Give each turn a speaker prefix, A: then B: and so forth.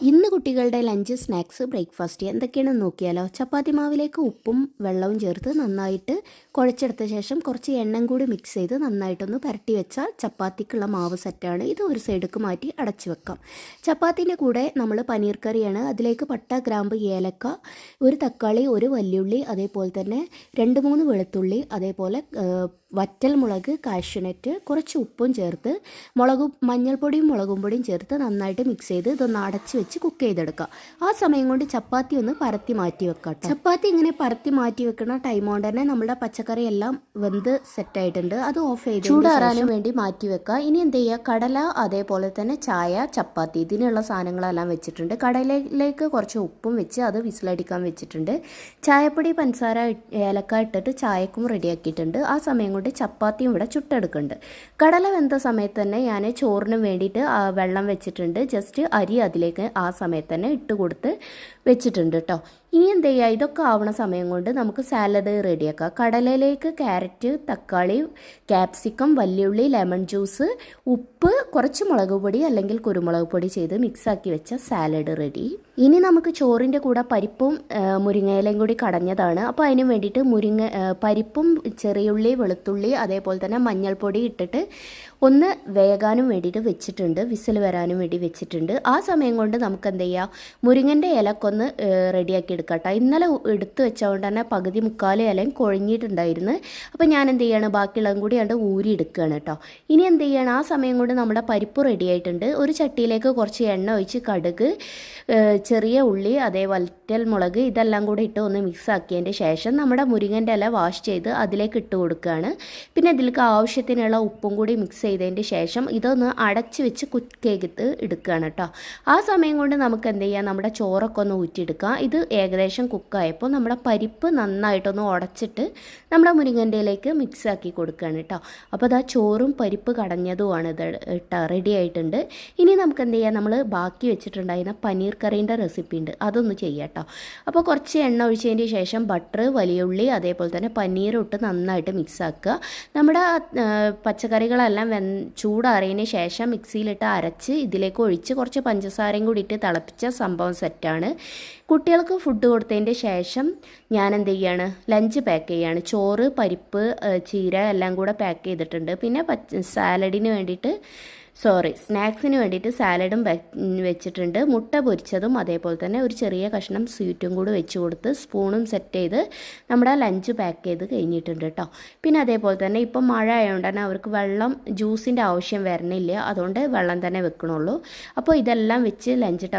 A: ഇന്ന് കുട്ടികളുടെ lunch snacks breakfast എന്തൊക്കെയാണെന്ന് നോക്കിയാലോ. ചപ്പാത്തി മാവിലേക്ക് ഉപ്പും വെള്ളവും ചേർത്ത് നന്നായിട്ട് കുഴച്ചെടുത്ത ശേഷം കുറച്ച് എണ്ണയും കൂടി മിക്സ് ചെയ്ത് നന്നായിട്ടൊന്ന് പുരട്ടി വെച്ചാൽ ചപ്പാത്തിക്കുള്ള മാവ് സെറ്റാണ്. ഇത് ഒരു സൈഡിലേക്ക് മാറ്റി അടച്ചു വെക്കാം. ചപ്പാത്തിൻ്റെ കൂടെ നമ്മൾ പനീർ കറിയാണ്. അതിലേക്ക് പട്ട, ഗ്രാമ്പ്, ഏലക്ക, ഒരു തക്കാളി, ഒരു വല്യുള്ളി, അതേപോലെ തന്നെ 2-3 വെളുത്തുള്ളി, അതേപോലെ വറ്റൽ മുളക്, കാഷ്യൂനട്ട്, കുറച്ച് ഉപ്പും ചേർത്ത് മഞ്ഞൾപ്പൊടിയും മുളകും പൊടിയും ചേർത്ത് നന്നായിട്ട് മിക്സ് ചെയ്ത് ഇതൊന്ന് അടച്ച് വെച്ച് കുക്ക് ചെയ്തെടുക്കുക. ആ സമയം കൊണ്ട് ചപ്പാത്തി ഒന്ന് പരത്തി മാറ്റി വെക്കാം. ചപ്പാത്തി ഇങ്ങനെ പരത്തി മാറ്റി വെക്കുന്ന ടൈം കൊണ്ട് തന്നെ നമ്മുടെ പച്ചക്കറി എല്ലാം വെന്ത് സെറ്റായിട്ടുണ്ട്. അത് ഓഫ് ചെയ്ത് ചൂടാറാനും വേണ്ടി മാറ്റി വെക്കുക. ഇനി എന്ത് ചെയ്യുക, കടല, അതേപോലെ തന്നെ ചായ, ചപ്പാത്തി, ഇതിനുള്ള സാധനങ്ങളെല്ലാം വെച്ചിട്ടുണ്ട്. കടലയിലേക്ക് കുറച്ച് ഉപ്പും വെച്ച് അത് വിസിലടിക്കാൻ വെച്ചിട്ടുണ്ട്. ചായപ്പൊടി, പഞ്ചസാര, ഏലക്ക ഇട്ടിട്ട് ചായക്കും റെഡിയാക്കിയിട്ടുണ്ട്. ആ സമയം കൊണ്ട് ചപ്പാത്തിയും ഇവിടെ ചുട്ടെടുക്കുന്നുണ്ട്. കടല വെന്ത സമയത്ത് തന്നെ ഞാൻ ചോറിന് വേണ്ടിയിട്ട് വെള്ളം വെച്ചിട്ടുണ്ട്. ജസ്റ്റ് അരി അതിലേക്ക് ആ സമയത്ത് തന്നെ ഇട്ട് കൊടുത്ത് വെച്ചിട്ടുണ്ട് കേട്ടോ. ഇനി എന്ത് ചെയ്യുക, ഇതൊക്കെ ആവണ സമയം കൊണ്ട് നമുക്ക് സാലഡ് റെഡിയാക്കാം. കടലയിലേക്ക് ക്യാരറ്റ്, തക്കാളി, ക്യാപ്സിക്കം, വല്യുള്ളി, ലെമൺ ജ്യൂസ്, ഉപ്പ്, കുറച്ച് മുളക് പൊടി അല്ലെങ്കിൽ കുരുമുളക് പൊടി ചെയ്ത് മിക്സാക്കി വെച്ച സാലഡ് റെഡി. ഇനി നമുക്ക് ചോറിൻ്റെ കൂടെ പരിപ്പും മുരിങ്ങയിലയും കൂടി കടഞ്ഞതാണ്. അപ്പോൾ അതിന് വേണ്ടിയിട്ട് പരിപ്പും ചെറിയുള്ളി, വെളുത്തുള്ളി, അതേപോലെ തന്നെ മഞ്ഞൾപ്പൊടി ഇട്ടിട്ട് ഒന്ന് വേകാനും വേണ്ടിയിട്ട് വെച്ചിട്ടുണ്ട്. വിസിൽ വരാനും വേണ്ടി വെച്ചിട്ടുണ്ട്. ആ സമയം കൊണ്ട് നമുക്ക് എന്ത് ചെയ്യാം, മുരിങ്ങൻ്റെ ഇലക്കൊന്ന് റെഡിയാക്കി എടുക്കാം കേട്ടോ. ഇന്നലെ എടുത്ത് വെച്ചതുകൊണ്ട് തന്നെ പകുതി മുക്കാലും ഇലയും കൊഴിഞ്ഞിട്ടുണ്ടായിരുന്നു. അപ്പോൾ ഞാൻ എന്ത് ചെയ്യാണ്, ബാക്കിയുള്ളതും കൂടി കണ്ട് ഊരി എടുക്കുകയാണ് കേട്ടോ. ഇനി എന്ത് ചെയ്യണം, ആ സമയം കൊണ്ട് നമ്മുടെ പരിപ്പ് റെഡി ആയിട്ടുണ്ട്. ഒരു ചട്ടിയിലേക്ക് കുറച്ച് എണ്ണ ഒഴിച്ച് കടുക്, ചെറിയ ഉള്ളി, അതേ വറ്റൽ മുളക് ഇതെല്ലാം കൂടി ഇട്ട് ഒന്ന് മിക്സ് ആക്കിയതിൻ്റെ ശേഷം നമ്മുടെ മുരിങ്ങൻ്റെ ഇല വാഷ് ചെയ്ത് അതിലേക്ക് ഇട്ട് കൊടുക്കുകയാണ്. പിന്നെ ഇതിലേക്ക് ആവശ്യത്തിനുള്ള ഉപ്പും കൂടി മിക്സ് ചെയ്തതിൻ്റെ ശേഷം ഇതൊന്ന് അടച്ച് വെച്ച് കുക്ക് ചെയ്ത് എടുക്കുകയാണ് കേട്ടോ. ആ സമയം കൊണ്ട് നമുക്ക് എന്ത് ചെയ്യാം, നമ്മുടെ ചോറൊക്കെ ഒന്ന് ഊറ്റിയെടുക്കാം. ഇത് ഏകദേശം കുക്കായപ്പോൾ നമ്മുടെ പരിപ്പ് നന്നായിട്ടൊന്ന് ഉടച്ചിട്ട് നമ്മുടെ മുരിങ്ങൻ്റെ ഇലയ്ക്ക് മിക്സ് ആക്കി കൊടുക്കുകയാണ് കേട്ടോ. അപ്പോൾ അതാ ചോറും പരിപ്പ് കടഞ്ഞതുമാണ് ഇത് കേട്ടോ, റെഡി ആയിട്ടുണ്ട്. ഇനി നമുക്ക് എന്ത് ചെയ്യാം, നമ്മൾ ബാക്കി വെച്ചിട്ടുണ്ടായിരുന്ന പനീർ കറീൻ്റെ റെസിപ്പി ഉണ്ട്, അതൊന്ന് ചെയ്യാം കേട്ടോ. അപ്പോൾ കുറച്ച് എണ്ണ ഒഴിച്ചതിന് ശേഷം ബട്ടർ, വലിയുള്ളി, അതേപോലെ തന്നെ പനീർ ഇട്ട് നന്നായിട്ട് മിക്സ് ആക്കുക. നമ്മുടെ പച്ചക്കറികളെല്ലാം ചൂടാറിയതിന് ശേഷം മിക്സിയിലിട്ട് അരച്ച് ഇതിലേക്ക് ഒഴിച്ച് കുറച്ച് പഞ്ചസാരയും കൂടി ഇട്ട് തിളപ്പിച്ച സംഭവം സെറ്റാണ്. കുട്ടികൾക്ക് ഫുഡ് കൊടുത്തതിൻ്റെ ശേഷം ഞാൻ എന്ത് ചെയ്യാണ്, ലഞ്ച് പാക്ക് ചെയ്യാണ്. ചോറ്, പരിപ്പ്, ചീര എല്ലാം കൂടെ പാക്ക് ചെയ്തിട്ടുണ്ട്. പിന്നെ സാലഡിന് വേണ്ടിയിട്ട് സ്നാക്സിന് വേണ്ടിയിട്ട് സാലഡും വെച്ചിട്ടുണ്ട്. മുട്ട പൊരിച്ചതും അതേപോലെ തന്നെ ഒരു ചെറിയ കഷ്ണം സ്വീറ്റും കൂടി വെച്ച് കൊടുത്ത് സ്പൂണും സെറ്റ് ചെയ്ത് നമ്മുടെ ലഞ്ച് പാക്ക് ചെയ്ത് കഴിഞ്ഞിട്ടുണ്ട് കേട്ടോ. പിന്നെ അതേപോലെ തന്നെ ഇപ്പം മഴ ആയതുകൊണ്ട് തന്നെ അവർക്ക് ജ്യൂസിൻ്റെ ആവശ്യം വരണില്ല, അതുകൊണ്ട് വെള്ളം തന്നെ വെക്കണുള്ളൂ. അപ്പോൾ ഇതെല്ലാം വെച്ച് ലഞ്ച്